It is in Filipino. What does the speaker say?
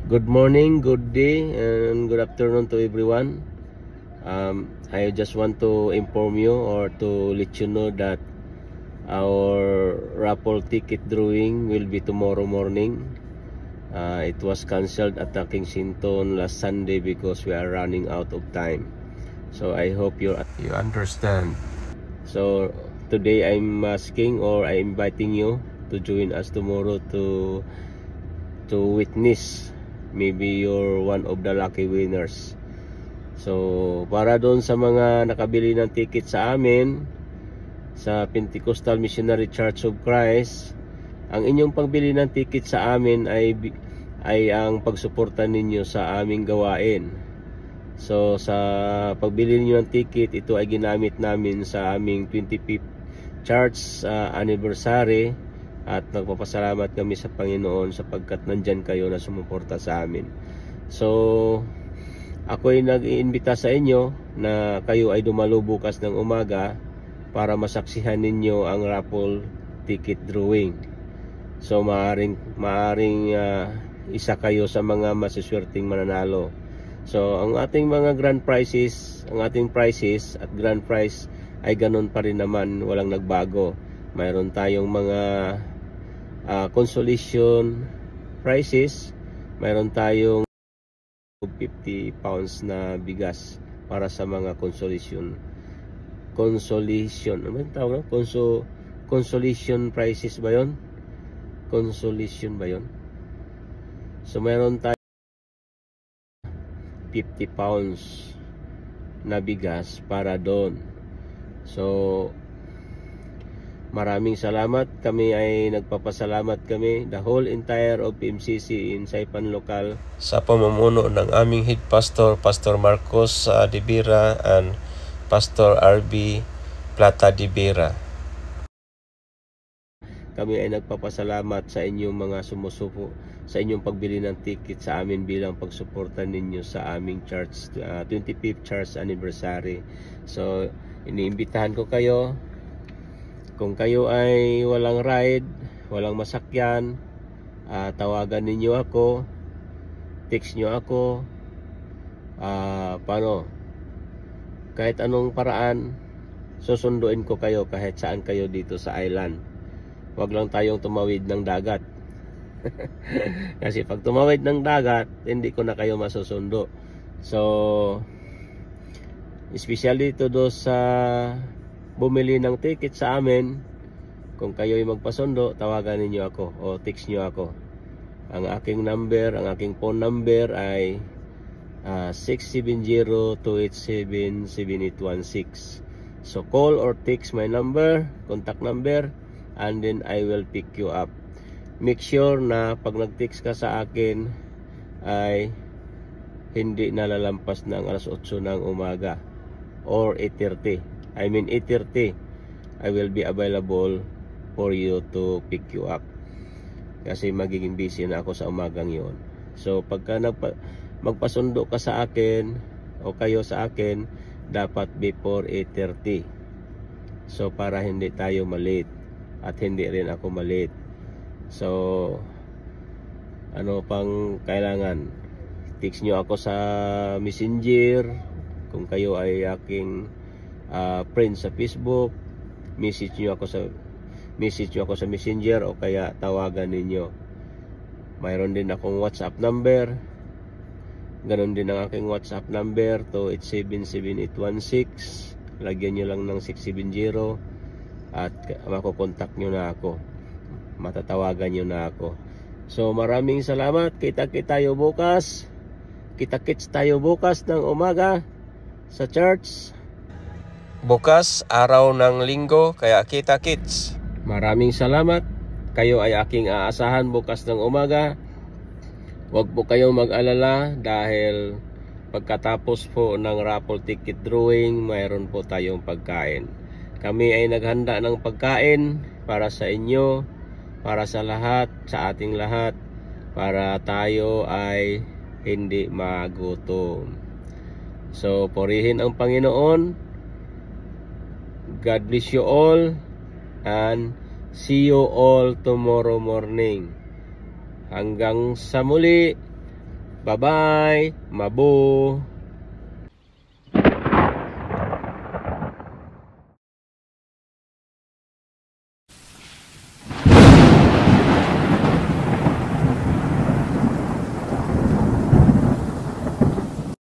Good morning, good day, and good afternoon to everyone. I just want to inform you or to let you know that our raffle ticket drawing will be tomorrow morning. It was cancelled at Kensington last Sunday because we are running out of time. So I hope you understand. So today I'm asking or I'm inviting you to join us tomorrow to witness. Maybe you're one of the lucky winners. So para doon sa mga nakabili ng ticket sa amin sa Pentecostal Missionary Church of Christ, ang inyong pagbili ng ticket sa amin ay ang pagsuporta ninyo sa aming gawain. So sa pagbili niyo ng ticket, ito ay ginamit namin sa aming 25th church anniversary. At nagpapasalamat kami sa Panginoon sapagkat nandyan kayo na sumuporta sa amin. So ako'y nag-iimbita sa inyo na kayo ay dumalo bukas ng umaga para masaksihan ninyo ang raffle ticket drawing. So maaring isa kayo sa mga masiswerteng mananalo. So ang ating mga grand prizes, ang ating prizes at grand prize ay ganun pa rin naman, walang nagbago. Mayroon tayong mga consolation prizes. Mayroon tayong 50 pounds na bigas para sa mga consolation. Ano ba tawag? Consolation prizes ba yun? Consolation ba yun? So mayroon tayong 50 pounds na bigas para doon. So maraming salamat. Kami ay nagpapasalamat kami, the whole entire of PMCC in Saipan Local, sa pamumuno ng aming head pastor, Pastor Marcos Dibira and Pastor RB Plata Dibira. Kami ay nagpapasalamat sa inyong mga sumusupo, sa inyong pagbili ng ticket sa amin bilang pagsuporta ninyo sa aming church 25th church anniversary. So iniimbitahan ko kayo. Kung kayo ay walang ride, walang masakyan, tawagan ninyo ako, text nyo ako, kahit anong paraan, susunduin ko kayo kahit saan kayo dito sa island. Huwag lang tayong tumawid ng dagat. Kasi pag tumawid ng dagat, hindi ko na kayo masusundo. So especially to those sa bumili ng ticket sa amin, kung kayo'y magpasundo, tawagan ninyo ako o text nyo ako. Ang aking number, ang aking phone number ay 670-287-7816. So call or text my number, contact number, and then I will pick you up. Make sure na pag nag-text ka sa akin ay hindi nalalampas ng alas 8 ng umaga or 8:30. 8:30, I will be available for you to pick you up. Kasi magiging busy na ako sa umagang yon. So pagka magpasundo ka sa akin o kayo sa akin, dapat before 8:30. So para hindi tayo malate at hindi rin ako malate. So ano pang kailangan? Text nyo ako sa Messenger kung kayo ay aking friends sa Facebook, message nyo ako sa Messenger o kaya tawagan ninyo. Mayroon din akong WhatsApp number. Ganon din ang aking WhatsApp number, 2877816. Lagyan nyo lang ng 670 at makokontak nyo na ako. Matatawagan nyo na ako. So maraming salamat. Kita-kits tayo bukas ng umaga sa church. Bukas, araw ng linggo, kaya kita-kits. Maraming salamat. Kayo ay aking aasahan bukas ng umaga. Huwag po kayong mag-alala dahil pagkatapos po ng raffle ticket drawing, mayroon po tayong pagkain. Kami ay naghanda ng pagkain para sa inyo, para sa lahat, sa ating lahat, para tayo ay hindi magutom. So, purihin ang Panginoon. God bless you all and see you all tomorrow morning. Hanggang sa muli, Bye-bye. Mabo.